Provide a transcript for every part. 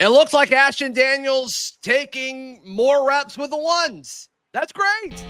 It looks like Ashton Daniels taking more reps with the ones. That's great.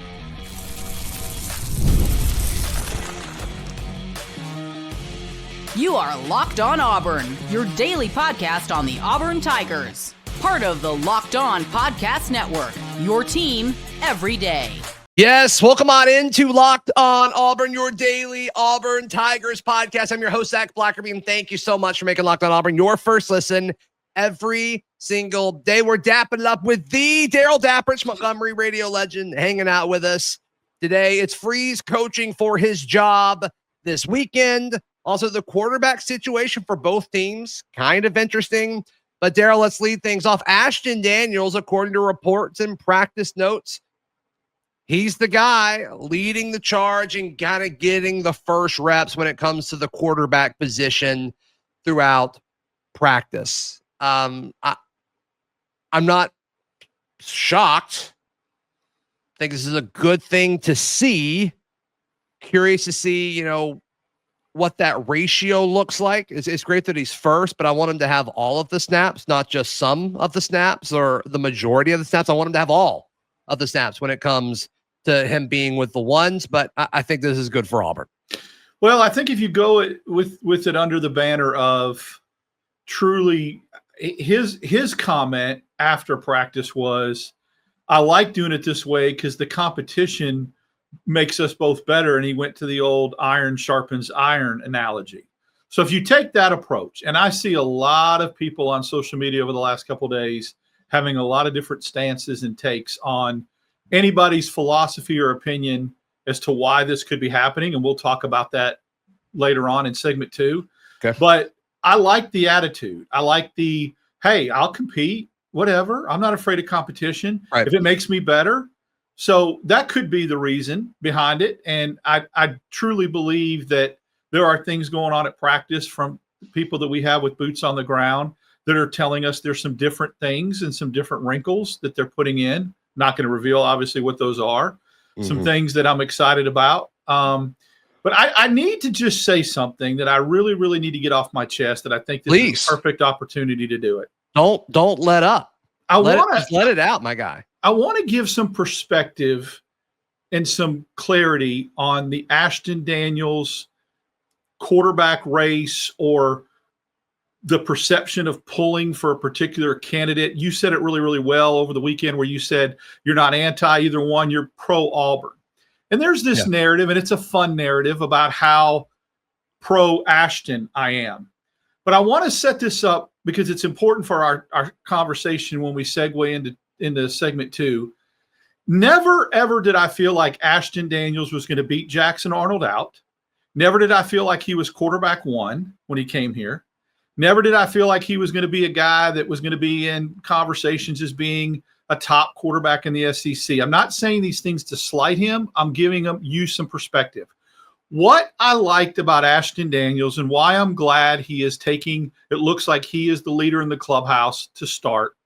You are Locked On Auburn, your daily podcast on the Auburn Tigers. Part of the Locked On Podcast Network, your team every day. Yes, welcome on into Locked On Auburn, your daily Auburn Tigers podcast. I'm your host, Zac Blackerby, and thank you so much for making Locked On Auburn your first listen every single day. We're dapping it up with the Darrell Dapprich, Montgomery radio legend, hanging out with us today. It's Freeze coaching for his job this weekend. Also, the quarterback situation for both teams, kind of interesting. But Darrell, let's lead things off. Ashton Daniels, according to reports and practice notes, he's the guy leading the charge and kind of getting the first reps when it comes to the quarterback position throughout practice. I'm not shocked. I think this is a good thing to see. Curious to see, what that ratio looks like. It's great that he's first, but I want him to have all of the snaps, not just some of the snaps or the majority of the snaps. I want him to have all of the snaps when it comes to him being with the ones, but I think this is good for Auburn. Well, I think if you go with it under the banner of truly his comment after practice was, I like doing it this way because the competition makes us both better. And he went to the old iron sharpens iron analogy. So if you take that approach, and I see a lot of people on social media over the last couple of days having a lot of different stances and takes on anybody's philosophy or opinion as to why this could be happening. And we'll talk about that later on in segment 2. Okay. But I like the attitude. I like the, hey, I'll compete, whatever. I'm not afraid of competition. Right. If it makes me better. So that could be the reason behind it. And I truly believe that there are things going on at practice from people that we have with boots on the ground that are telling us there's some different things and some different wrinkles that they're putting in. Not going to reveal, obviously, what those are. Mm-hmm. Some things that I'm excited about. But I need to just say something that I really, really need to get off my chest that I think this is a perfect opportunity to do it. Don't let up. Just let it out, my guy. I want to give some perspective and some clarity on the Ashton Daniels quarterback race or the perception of pulling for a particular candidate. You said it really, really well over the weekend where you said you're not anti either one, you're pro Auburn. And there's this narrative, and it's a fun narrative about how pro Ashton I am. But I want to set this up because it's important for our conversation when we segue into segment 2. Never, ever did I feel like Ashton Daniels was going to beat Jackson Arnold out. Never did I feel like he was quarterback 1 when he came here. Never did I feel like he was going to be a guy that was going to be in conversations as being a top quarterback in the SEC. I'm not saying these things to slight him. I'm giving you some perspective. What I liked about Ashton Daniels and why I'm glad he is taking, it looks like he is the leader in the clubhouse to start,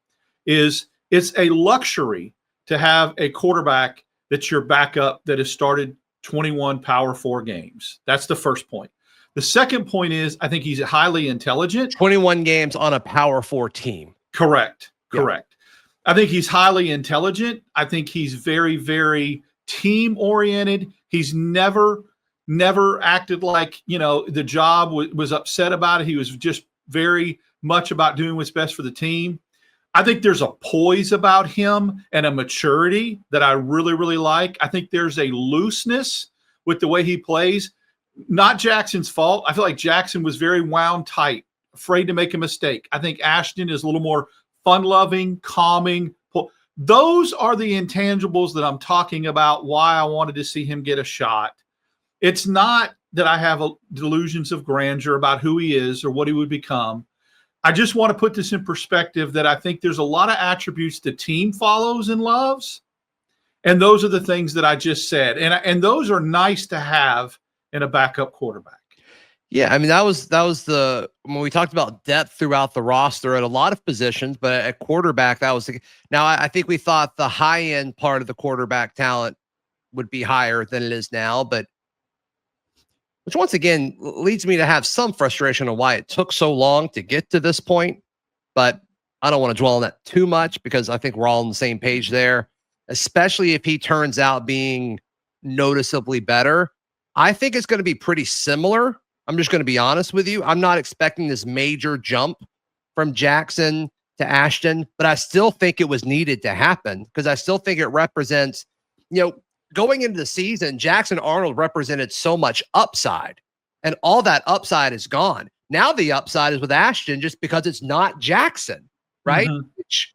is it's a luxury to have a quarterback that's your backup that has started 21 Power 4 games. That's the first point. The second point is I think he's highly intelligent. 21 games on a Power 4 team. Correct. Yeah. I think he's highly intelligent. I think he's very, very team-oriented. He's never acted like, the job was upset about it. He was just very much about doing what's best for the team. I think there's a poise about him and a maturity that I really, really like. I think there's a looseness with the way he plays. Not Jackson's fault. I feel like Jackson was very wound tight, afraid to make a mistake. I think Ashton is a little more fun-loving, calming. Those are the intangibles that I'm talking about, why I wanted to see him get a shot. It's not that I have delusions of grandeur about who he is or what he would become. I just want to put this in perspective that I think there's a lot of attributes the team follows and loves. And those are the things that I just said. And those are nice to have in a backup quarterback. Yeah, I mean, that was when we talked about depth throughout the roster at a lot of positions, but at quarterback, that was now I think we thought the high end part of the quarterback talent would be higher than it is now, but which once again leads me to have some frustration on why it took so long to get to this point. But I don't want to dwell on that too much because I think we're all on the same page there, especially if he turns out being noticeably better. I think it's going to be pretty similar. I'm just going to be honest with you. I'm not expecting this major jump from Jackson to Ashton, but I still think it was needed to happen because I still think it represents, going into the season, Jackson Arnold represented so much upside, and all that upside is gone. Now the upside is with Ashton just because it's not Jackson, right? Mm-hmm. Which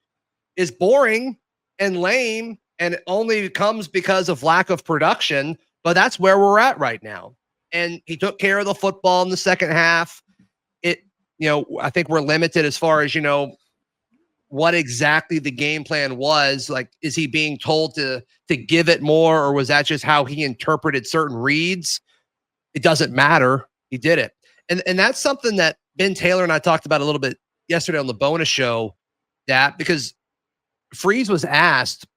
is boring and lame and it only comes because of lack of production, but that's where we're at right now. And he took care of the football in the second half. I think we're limited as far as, what exactly the game plan was. Like, is he being told to give it more, or was that just how he interpreted certain reads? It doesn't matter. He did it. And that's something that Ben Taylor and I talked about a little bit yesterday on the bonus show, because Freeze was asked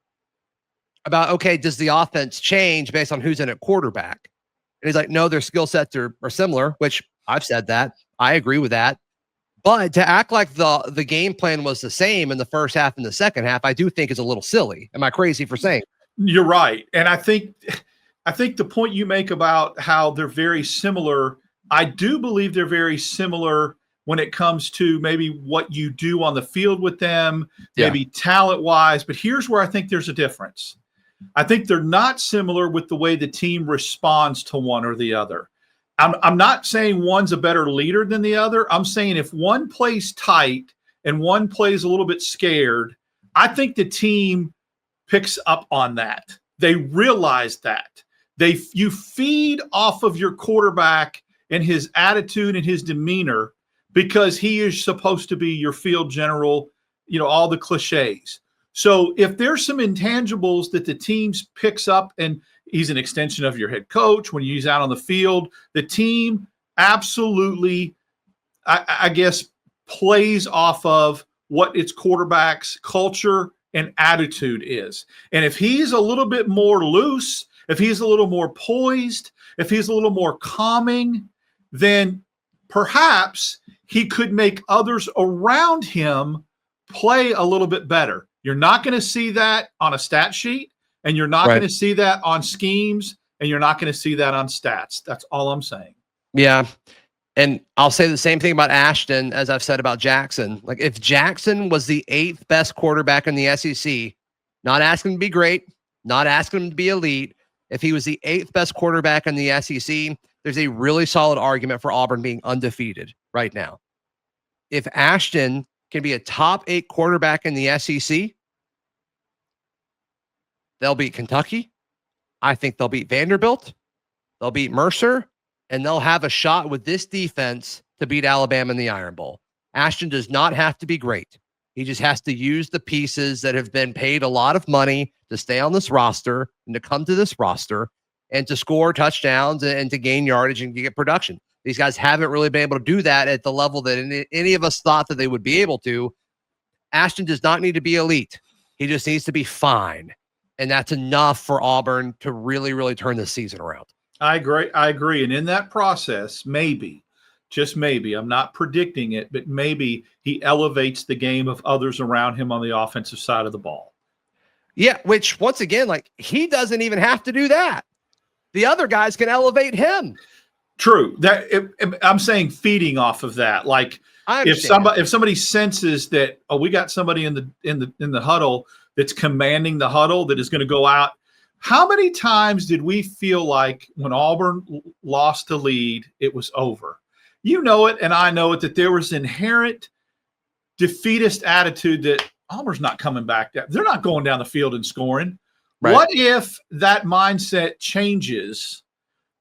about, okay, does the offense change based on who's in at quarterback? And he's like, no, their skill sets are similar, which I've said that. I agree with that. But to act like the game plan was the same in the first half and the second half, I do think is a little silly. Am I crazy for saying? You're right. And I think the point you make about how they're very similar, I do believe they're very similar when it comes to maybe what you do on the field with them, maybe talent-wise. But here's where I think there's a difference. I think they're not similar with the way the team responds to one or the other. I'm not saying one's a better leader than the other. I'm saying if one plays tight and one plays a little bit scared, I think the team picks up on that. They realize that. You feed off of your quarterback and his attitude and his demeanor because he is supposed to be your field general, all the cliches. So if there's some intangibles that the team picks up, and he's an extension of your head coach when he's out on the field, the team absolutely, I guess, plays off of what its quarterback's culture and attitude is. And if he's a little bit more loose, if he's a little more poised, if he's a little more calming, then perhaps he could make others around him play a little bit better. You're not going to see that on a stat sheet, and you're not going to see that on schemes, and you're not going to see that on stats. That's all I'm saying. Yeah. And I'll say the same thing about Ashton as I've said about Jackson. Like, if Jackson was the 8th best quarterback in the SEC, not asking him to be great, not asking him to be elite, if he was the 8th best quarterback in the SEC, there's a really solid argument for Auburn being undefeated right now. If Ashton can be a top 8 quarterback in the SEC, they'll beat Kentucky. I think they'll beat Vanderbilt. They'll beat Mercer, and they'll have a shot with this defense to beat Alabama in the Iron Bowl. Ashton does not have to be great. He just has to use the pieces that have been paid a lot of money to stay on this roster and to come to this roster and to score touchdowns and to gain yardage and to get production. These guys haven't really been able to do that at the level that any of us thought that they would be able to. Ashton does not need to be elite. He just needs to be fine. And that's enough for Auburn to really, really turn this season around. I agree. And in that process, maybe, just maybe, I'm not predicting it, but maybe he elevates the game of others around him on the offensive side of the ball. Yeah, which, once again, he doesn't even have to do that. The other guys can elevate him. True. I'm saying feeding off of that. Like, if somebody senses that, we got somebody in the huddle that's commanding the huddle that is going to go out. How many times did we feel like when Auburn lost the lead, it was over? You know it, and I know it, that there was inherent defeatist attitude that Auburn's not coming back. They're not going down the field and scoring. Right. What if that mindset changes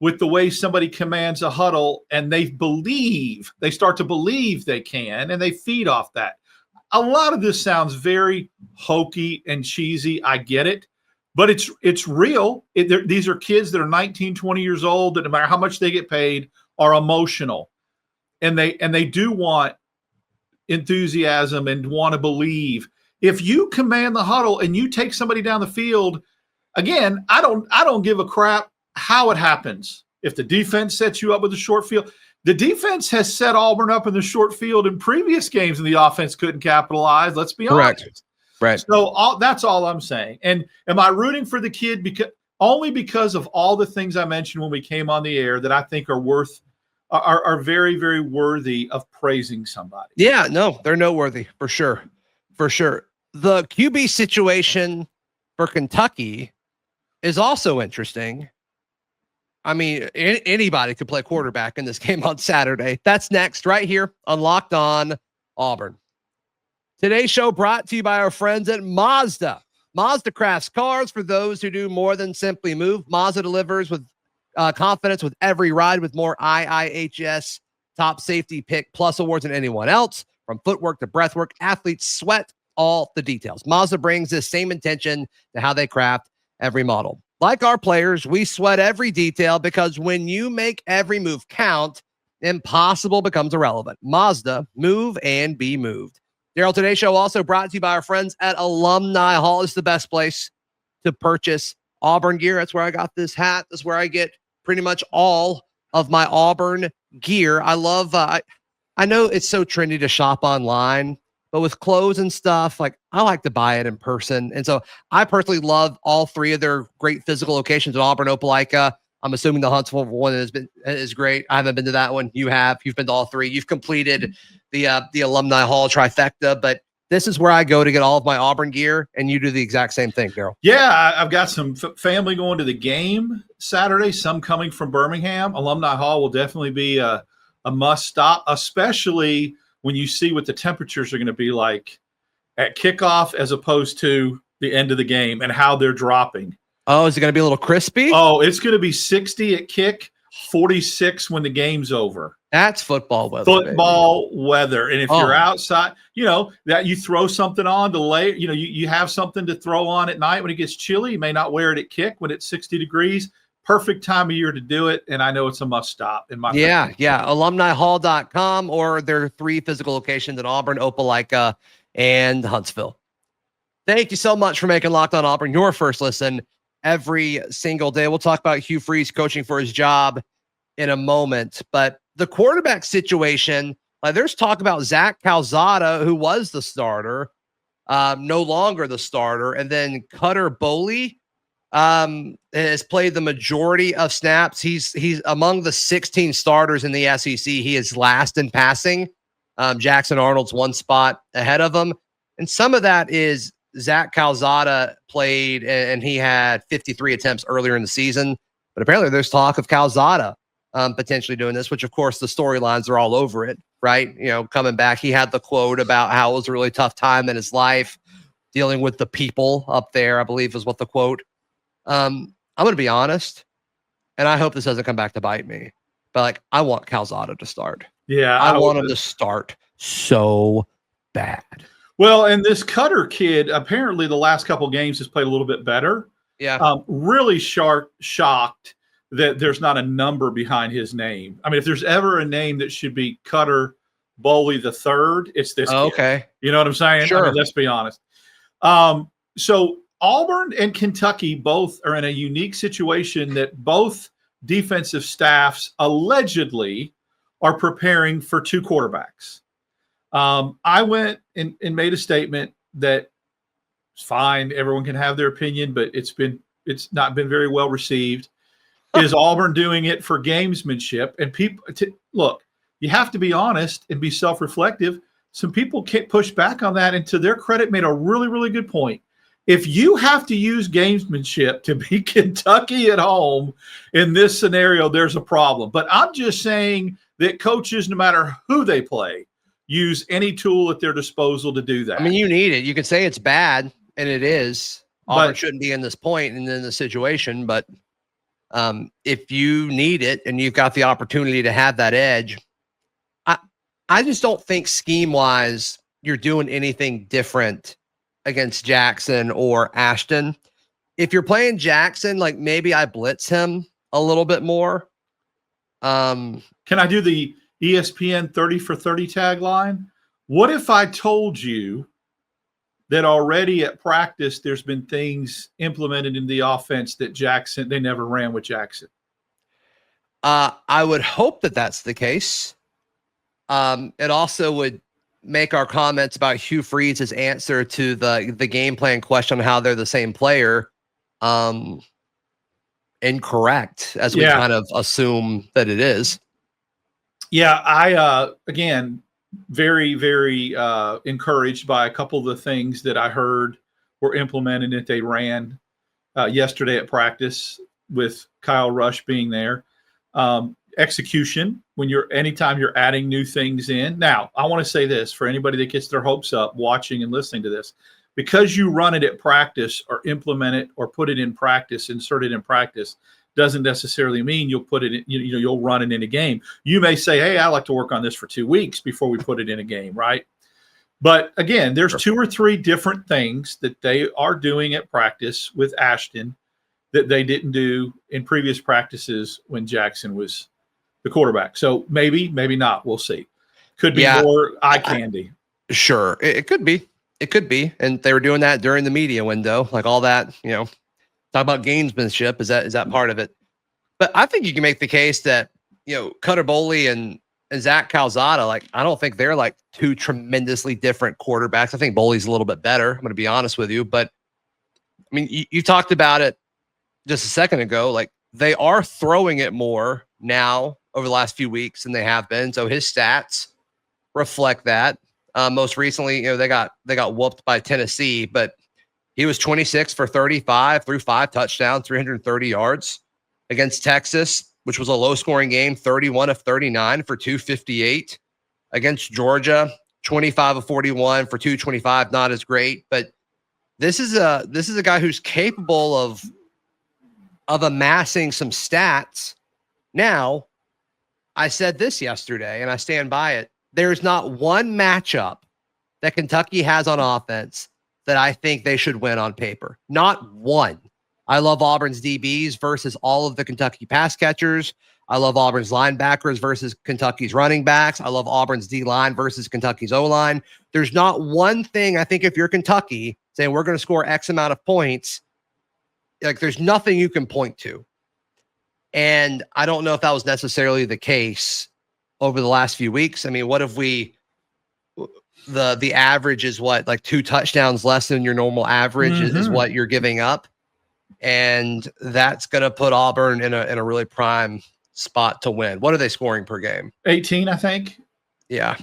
with the way somebody commands a huddle and they start to believe they can, and they feed off that? A lot of this sounds very hokey and cheesy. I get it, but it's real. These are kids that are 19, 20 years old that no matter how much they get paid are emotional, and they do want enthusiasm and want to believe. If you command the huddle and you take somebody down the field, again, I don't give a crap how it happens. If the defense sets you up with a short field, the defense has set Auburn up in the short field in previous games, and the offense couldn't capitalize. Let's be honest. Right. So that's all I'm saying. And am I rooting for the kid because of all the things I mentioned when we came on the air that I think are very, very worthy of praising somebody? Yeah, no, they're noteworthy for sure. For sure. The QB situation for Kentucky is also interesting. I mean, anybody could play quarterback in this game on Saturday. That's next right here on Locked On Auburn. Today's show brought to you by our friends at Mazda. Mazda crafts cars for those who do more than simply move. Mazda delivers with confidence with every ride, with more IIHS top safety pick plus awards than anyone else. From footwork to breathwork, athletes sweat all the details. Mazda brings this same intention to how they craft every model. Like our players, we sweat every detail because when you make every move count, impossible becomes irrelevant. Mazda, move and be moved. Darrell, today's show also brought to you by our friends at Alumni Hall. It's the best place to purchase Auburn gear. That's where I got this hat. That's where I get pretty much all of my Auburn gear. I love, I know it's so trendy to shop online, but with clothes and stuff, like I like to buy it in person. And so I personally love all three of their great physical locations at Auburn, Opelika. I'm assuming the Huntsville one is great. I haven't been to that one. You have. You've been to all three. You've completed the Alumni Hall trifecta, but this is where I go to get all of my Auburn gear, and you do the exact same thing, Darrell. Yeah, I've got some family going to the game Saturday, some coming from Birmingham. Alumni Hall will definitely be a must stop, especially when you see what the temperatures are going to be like at kickoff as opposed to the end of the game and how they're dropping. Oh, is it going to be a little crispy? Oh, it's going to be 60 at kick, 46 when the game's over. That's football weather. Weather. And if you're outside, that you throw something on to lay, you have something to throw on at night when it gets chilly. You may not wear it at kick when it's 60 degrees. Perfect time of year to do it. And I know it's a must stop in my Yeah. AlumniHall.com or their three physical locations in Auburn, Opelika, and Huntsville. Thank you so much for making Locked On Auburn your first listen every single day. We'll talk about Hugh Freeze coaching for his job in a moment, but the quarterback situation, like there's talk about Zach Calzada, who was the starter, no longer the starter, and then Cutter Bolley has played the majority of snaps. He's among the 16 starters in the SEC. He is last in passing. Jackson Arnold's one spot ahead of him, and some of that is Zach Calzada played, and he had 53 attempts earlier in the season. But apparently there's talk of Calzada potentially doing this, which, of course, the storylines are all over it, right? Coming back, he had the quote about how it was a really tough time in his life dealing with the people up there, I believe is what the quote. I'm going to be honest, and I hope this doesn't come back to bite me, but I want Calzada to start. Yeah. I want him to start so bad. Well, and this Cutter kid, apparently the last couple of games has played a little bit better. Yeah. Really shocked that there's not a number behind his name. I mean, if there's ever a name that should be Cutter Bolley the third, it's this kid. Okay. You know what I'm saying? Sure. I mean, let's be honest. So Auburn and Kentucky both are in a unique situation that both defensive staffs allegedly are preparing for two quarterbacks. I went and made a statement that it's fine. Everyone can have their opinion, but it's not been very well received. Is Auburn doing it for gamesmanship? And people, look, you have to be honest and be self-reflective. Some people can't push back on that, and to their credit, made a really, really good point. If you have to use gamesmanship to beat Kentucky at home in this scenario, there's a problem. But I'm just saying that coaches, no matter who they play, use any tool at their disposal to do that. I mean, you need it. You can say it's bad, and it is. Auburn shouldn't be in this point and in the situation, but if you need it and you've got the opportunity to have that edge, I just don't think scheme-wise you're doing anything different against Jackson or Ashton. If you're playing Jackson, like maybe I blitz him a little bit more. Can I do the ESPN 30 for 30 tagline? What if I told you that already at practice there's been things implemented in the offense that they never ran with Jackson? I would hope that that's the case. It also would make our comments about Hugh Freeze's answer to the game plan question on how they're the same player incorrect, as we kind of assume that it is. Yeah, I again very, very encouraged by a couple of the things that I heard were implemented that they ran yesterday at practice, with Kyle Rush being there. Execution, anytime you're adding new things in. Now, I want to say this for anybody that gets their hopes up watching and listening to this, because you run it at practice or implement it or put it in practice, insert it in practice, doesn't necessarily mean you'll put it in, you'll run it in a game. You may say, hey, I like to work on this for 2 weeks before we put it in a game, right? But again, there's 2 or 3 different things that they are doing at practice with Ashton that they didn't do in previous practices when Jackson was the quarterback. So maybe not. We'll see. Could be more eye candy. Sure. It could be. It could be. And they were doing that during the media window, like all that, talk about gamesmanship. Is that part of it? But I think you can make the case that, Cutter Bolley and Zach Calzada, like, I don't think they're like 2 tremendously different quarterbacks. I think Bolley's a little bit better. I'm going to be honest with you. But I mean, you talked about it just a second ago. Like, they are throwing it more now over the last few weeks than they have been. So his stats reflect that. Most recently, they got whooped by Tennessee, but he was 26 for 35, threw 5 touchdowns, 330 yards. Against Texas, which was a low-scoring game, 31 of 39 for 258. Against Georgia, 25 of 41 for 225, not as great. But this is a guy who's capable of amassing some stats. Now, I said this yesterday, and I stand by it. There's not one matchup that Kentucky has on offense that I think they should win on paper. Not one. I love Auburn's DBs versus all of the Kentucky pass catchers. I love Auburn's linebackers versus Kentucky's running backs. I love Auburn's D-line versus Kentucky's O-line. There's not one thing, I think, if you're Kentucky saying we're going to score X amount of points, like, there's nothing you can point to. And I don't know if that was necessarily the case over the last few weeks. I mean, what if the average is what, like 2 touchdowns less than your normal average is what you're giving up. And that's going to put Auburn in a really prime spot to win. What are they scoring per game? 18, I think. Yeah.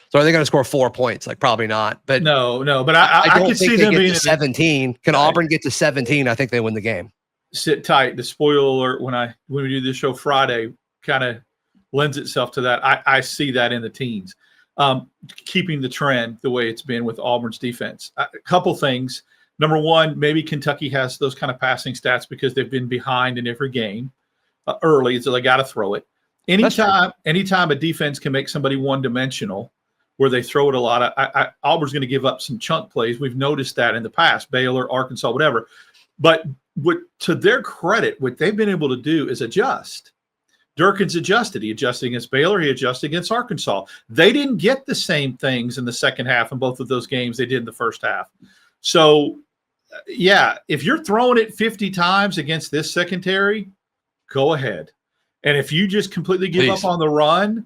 So are they going to score 4 points? Like, probably not. But no. But I can see them being 17. Can Auburn get to 17? I think they win the game. Sit tight. The spoiler alert when we do this show Friday kind of lends itself to that. I see that in the teens, keeping the trend the way it's been with Auburn's defense. A couple things. Number one, maybe Kentucky has those kind of passing stats because they've been behind in every game early, so they got to throw it. Anytime a defense can make somebody one-dimensional, where they throw it a lot, Auburn's going to give up some chunk plays. We've noticed that in the past, Baylor, Arkansas, whatever. But to their credit, what they've been able to do is adjust. Durkin's adjusted. He adjusted against Baylor. He adjusted against Arkansas. They didn't get the same things in the second half in both of those games they did in the first half. So, yeah, if you're throwing it 50 times against this secondary, go ahead. And if you just completely give up on the run,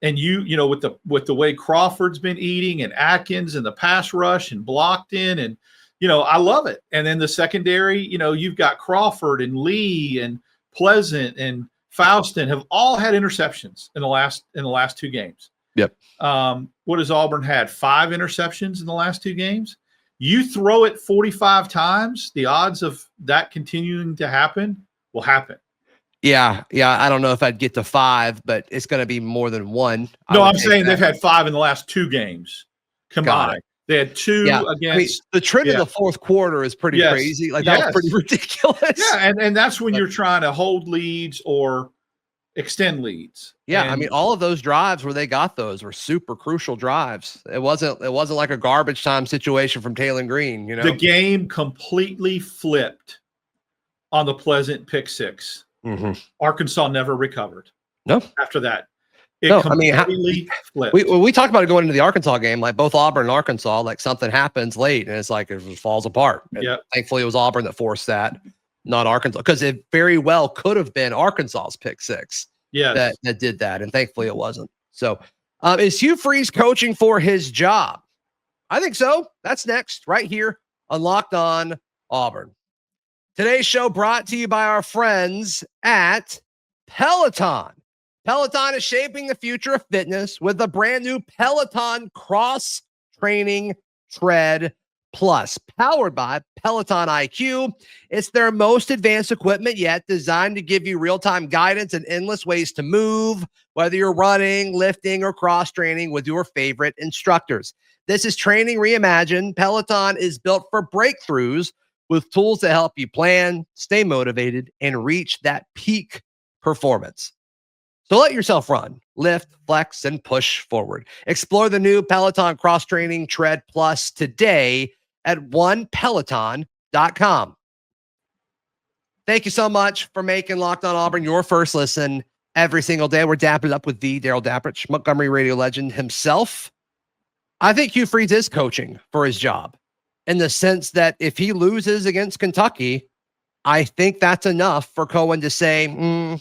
and with the way Crawford's been eating and Atkins and the pass rush and blocked in, and I love it. And then the secondary, you've got Crawford and Lee and Pleasant and Faustin have all had interceptions in the last 2 games. Yep. What has Auburn had? 5 interceptions in the last 2 games. You throw it 45 times, the odds of that continuing to happen will happen. Yeah. I don't know if I'd get to 5, but it's going to be more than 1. No, I'm saying they've had 5 in the last 2 games combined. They had 2 against the trend of the fourth quarter is pretty crazy. Like, that was pretty ridiculous. Yeah, and that's when you're trying to hold leads or extend leads. Yeah, I mean, all of those drives where they got those were super crucial drives. It wasn't like a garbage time situation from Taylor Green. The game completely flipped on the Pleasant pick 6. Arkansas never recovered. No, after that. Completely flipped. We talked about it going into the Arkansas game, like both Auburn and Arkansas, like something happens late and it's like it falls apart. Thankfully, it was Auburn that forced that, not Arkansas, because it very well could have been Arkansas's pick 6. Yes. that did that, and thankfully it wasn't. So, is Hugh Freeze coaching for his job? I think so. That's next, right here on Locked On Auburn. Today's show brought to you by our friends at Peloton. Peloton is shaping the future of fitness with a brand new Peloton Cross Training Tread Plus, powered by Peloton IQ. It's their most advanced equipment yet, designed to give you real-time guidance and endless ways to move, whether you're running, lifting, or cross-training with your favorite instructors. This is training reimagined. Peloton is built for breakthroughs with tools to help you plan, stay motivated, and reach that peak performance. So let yourself run, lift, flex, and push forward. Explore the new Peloton Cross Training Tread Plus today at onepeloton.com. Thank you so much for making Locked On Auburn your first listen every single day. We're dapping it up with the Darrell Dapprich, Montgomery radio legend himself. I think Hugh Freeze is coaching for his job in the sense that if he loses against Kentucky, I think that's enough for Cohen to say,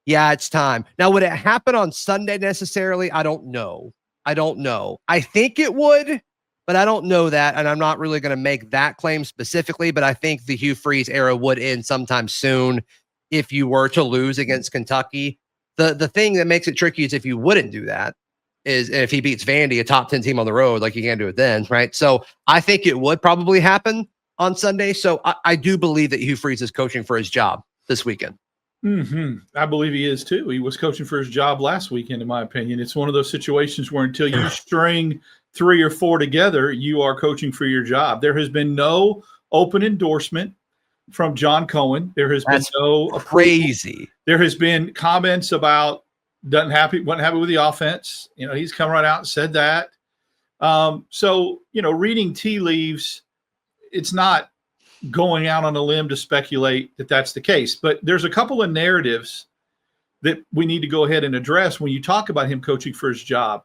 yeah, it's time. Now, would it happen on Sunday necessarily? I don't know. I think it would, but I don't know that. And I'm not really going to make that claim specifically, but I think the Hugh Freeze era would end sometime soon if you were to lose against Kentucky. The thing that makes it tricky is if you wouldn't do that, is if he beats Vandy, a top 10 team on the road, like you can't do it then, right? So I think it would probably happen on Sunday. So I do believe that Hugh Freeze is coaching for his job this weekend. I believe he is too. He was coaching for his job last weekend, in my opinion. It's one of those situations where until you string 3 or 4 together, you are coaching for your job. There has been no open endorsement from John Cohen. There has been no crazy. There has been comments about wasn't happy with the offense. He's come right out and said that. So reading tea leaves, it's not going out on a limb to speculate that that's the case. But there's a couple of narratives that we need to go ahead and address when you talk about him coaching for his job.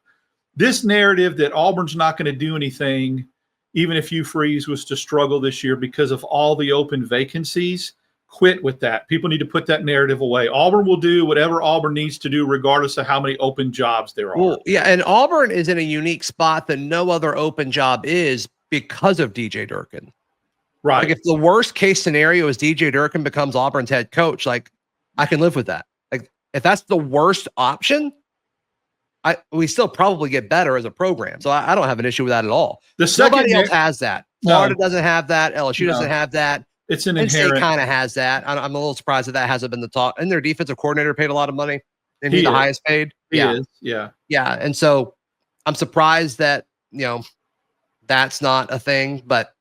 This narrative that Auburn's not going to do anything, even if Hugh Freeze was to struggle this year because of all the open vacancies, quit with that. People need to put that narrative away. Auburn will do whatever Auburn needs to do regardless of how many open jobs there are. Well, yeah, and Auburn is in a unique spot that no other open job is because of DJ Durkin. Right. Like if the worst case scenario is DJ Durkin becomes Auburn's head coach, like I can live with that. Like if that's the worst option, we still probably get better as a program. So I don't have an issue with that at all. Nobody else has that. Florida doesn't have that. LSU doesn't have that. It's an inherent. inherent. kind of has that. I'm a little surprised that hasn't been the talk. And their defensive coordinator paid a lot of money, and he's the highest paid. He is. Yeah. And so I'm surprised that that's not a thing, but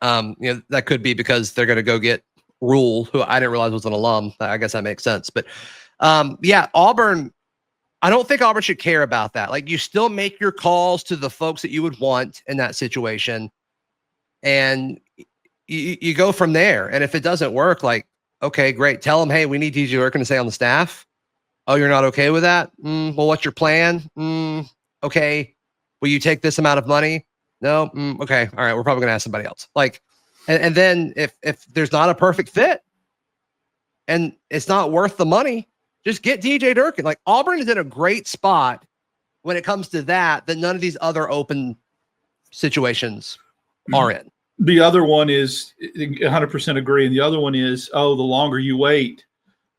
that could be because they're going to go get Rule, who I didn't realize was an alum. I guess that makes sense. But Auburn, I don't think Auburn should care about that. Like you still make your calls to the folks that you would want in that situation. And you go from there. And if it doesn't work, like, okay, great. Tell them, hey, we need DJ Durkin to stay on the staff. Oh, you're not okay with that? Well, what's your plan? Okay. Will you take this amount of money? No. Okay. All right. We're probably going to ask somebody else. Like, and then if there's not a perfect fit and it's not worth the money, just get DJ Durkin. Like Auburn is in a great spot when it comes to that none of these other open situations are in. The other one is 100% agree. And the other one is, the longer you wait,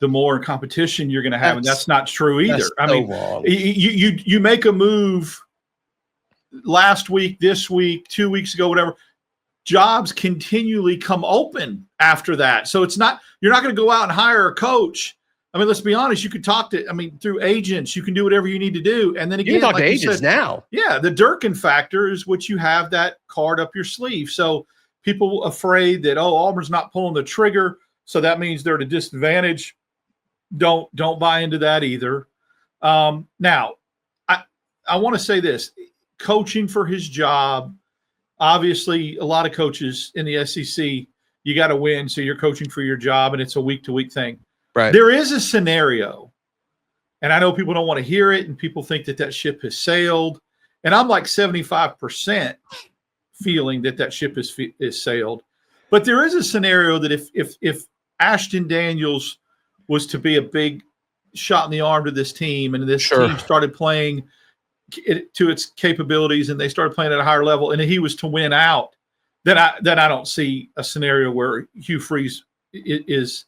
the more competition you're going to have. And that's not true either. I mean, wrong. You make a move last week, this week, 2 weeks ago, whatever, jobs continually come open after that. So you're not going to go out and hire a coach. I mean, let's be honest. You could talk through agents, you can do whatever you need to do. And then again, you can talk to agents now. Yeah. The Durkin factor is what you have that card up your sleeve. So people afraid that, Auburn's not pulling the trigger, so that means they're at a disadvantage. Don't buy into that either. Now, I want to say this. Coaching for his job, obviously a lot of coaches in the SEC, you got to win, so you're coaching for your job, and it's a week-to-week thing. Right. There is a scenario, and I know people don't want to hear it, and people think that ship has sailed, and I'm like 75% feeling that ship is sailed. But there is a scenario that if Ashton Daniels was to be a big shot in the arm to this team, and this team started playing it to its capabilities, and they started playing at a higher level, and he was to win out, then I don't see a scenario where Hugh Freeze is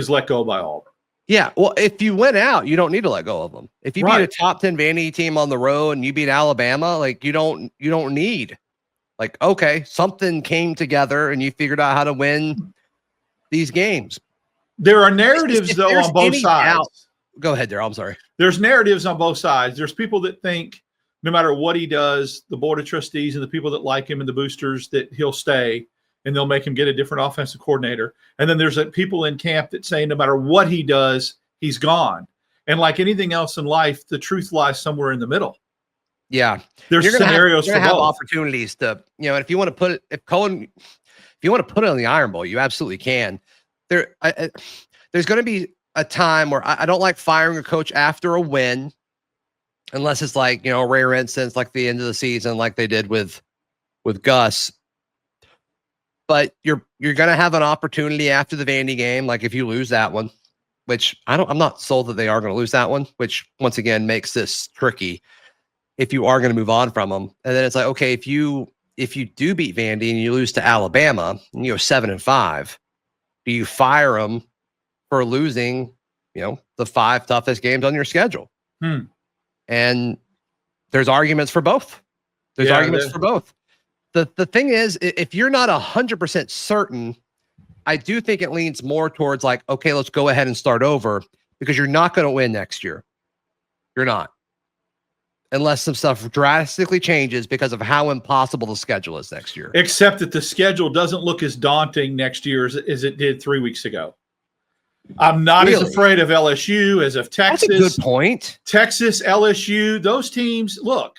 let go by Auburn. Yeah, well, if you win out, you don't need to let go of them. If you beat a top 10 Vandy team on the road and you beat Alabama, like you don't need, like, okay, something came together and you figured out how to win these games. There are narratives though on both sides. Go ahead, Darrell. I'm sorry. There's narratives on both sides. There's people that think no matter what he does, the board of trustees and the people that like him and the boosters, that he'll stay and they'll make him get a different offensive coordinator. And then there's people in camp that say no matter what he does, he's gone. And like anything else in life, the truth lies somewhere in the middle. Yeah. There's scenarios for have both. Opportunities to, and if you want to put it, if you want to put it on the Iron Bowl, you absolutely can. There's going to be a time where I don't like firing a coach after a win, unless it's like, a rare instance, like the end of the season, like they did with Gus. But you're going to have an opportunity after the Vandy game. Like if you lose that one, which I'm not sold that they are going to lose that one, which once again makes this tricky if you are going to move on from them. And then it's like, okay, if you do beat Vandy and you lose to Alabama and you go 7-5, do you fire them for losing, the 5 toughest games on your schedule? And there's arguments for both. There's arguments for both. The thing is, if you're not 100% certain, I do think it leans more towards like, okay, let's go ahead and start over, because you're not going to win next year. You're not. Unless some stuff drastically changes because of how impossible the schedule is next year. Except that the schedule doesn't look as daunting next year as it did 3 weeks ago. I'm not as afraid of LSU as of Texas. That's a good point. Texas, LSU, those teams, look.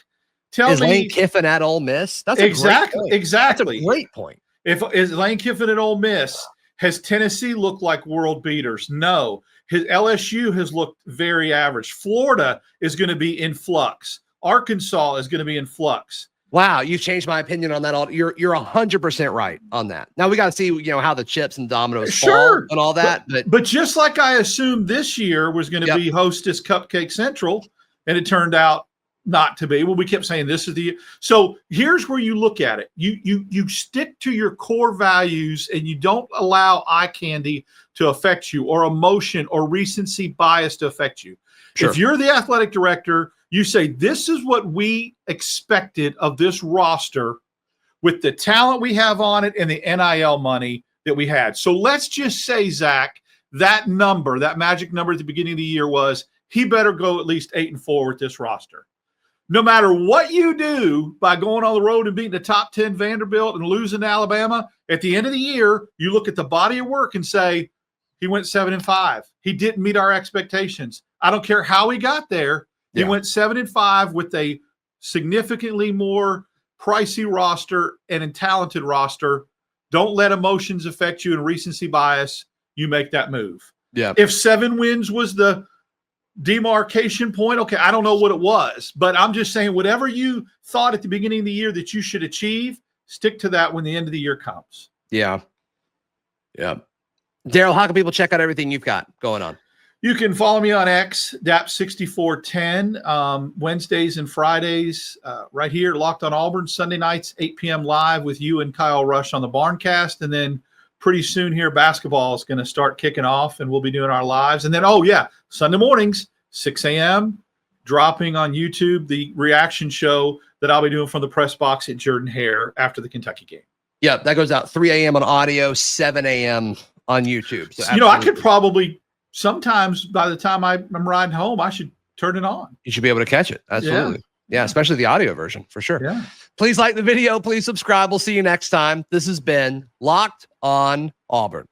Is Lane Kiffin at Ole Miss? That's exactly. That's a great point. Is Lane Kiffin at Ole Miss? Has Tennessee looked like world beaters? No. His LSU has looked very average. Florida is going to be in flux. Arkansas is going to be in flux. Wow, you've changed my opinion on that. You're 100% right on that. Now we got to see, how the chips and dominoes fall and all that. But just like I assumed this year was going to be Hostess Cupcake Central, and it turned out not to be. Well, we kept saying this is the. So here's where you look at it. You stick to your core values and you don't allow eye candy to affect you, or emotion or recency bias to affect you. Sure. If you're the athletic director, you say, this is what we expected of this roster with the talent we have on it and the NIL money that we had. So let's just say, Zach, that magic number at the beginning of the year was he better go at least 8-4 with this roster. No matter what you do by going on the road and beating the top 10 Vanderbilt and losing to Alabama, at the end of the year, you look at the body of work and say, he went 7-5. He didn't meet our expectations. I don't care how he got there. He went 7-5 with a significantly more pricey roster and a talented roster. Don't let emotions affect you and recency bias. You make that move. Yeah. If 7 wins was the demarcation point, okay, I don't know what it was, but I'm just saying whatever you thought at the beginning of the year that you should achieve, stick to that when the end of the year comes. Yeah. Darrell, how can people check out everything you've got going on? You can follow me on X, DAP6410, Wednesdays and Fridays, right here, Locked on Auburn, Sunday nights, 8 p.m. live with you and Kyle Rush on the Barncast. And then pretty soon here, basketball is going to start kicking off, and we'll be doing our lives. And then, Sunday mornings, 6 a.m., dropping on YouTube the reaction show that I'll be doing from the press box at Jordan Hare after the Kentucky game. Yeah, that goes out 3 a.m. on audio, 7 a.m. on YouTube. So I could probably sometimes by the time I'm riding home, I should turn it on. You should be able to catch it. Absolutely. Yeah, especially the audio version for sure. Yeah. Please like the video. Please subscribe. We'll see you next time. This has been Locked on Auburn.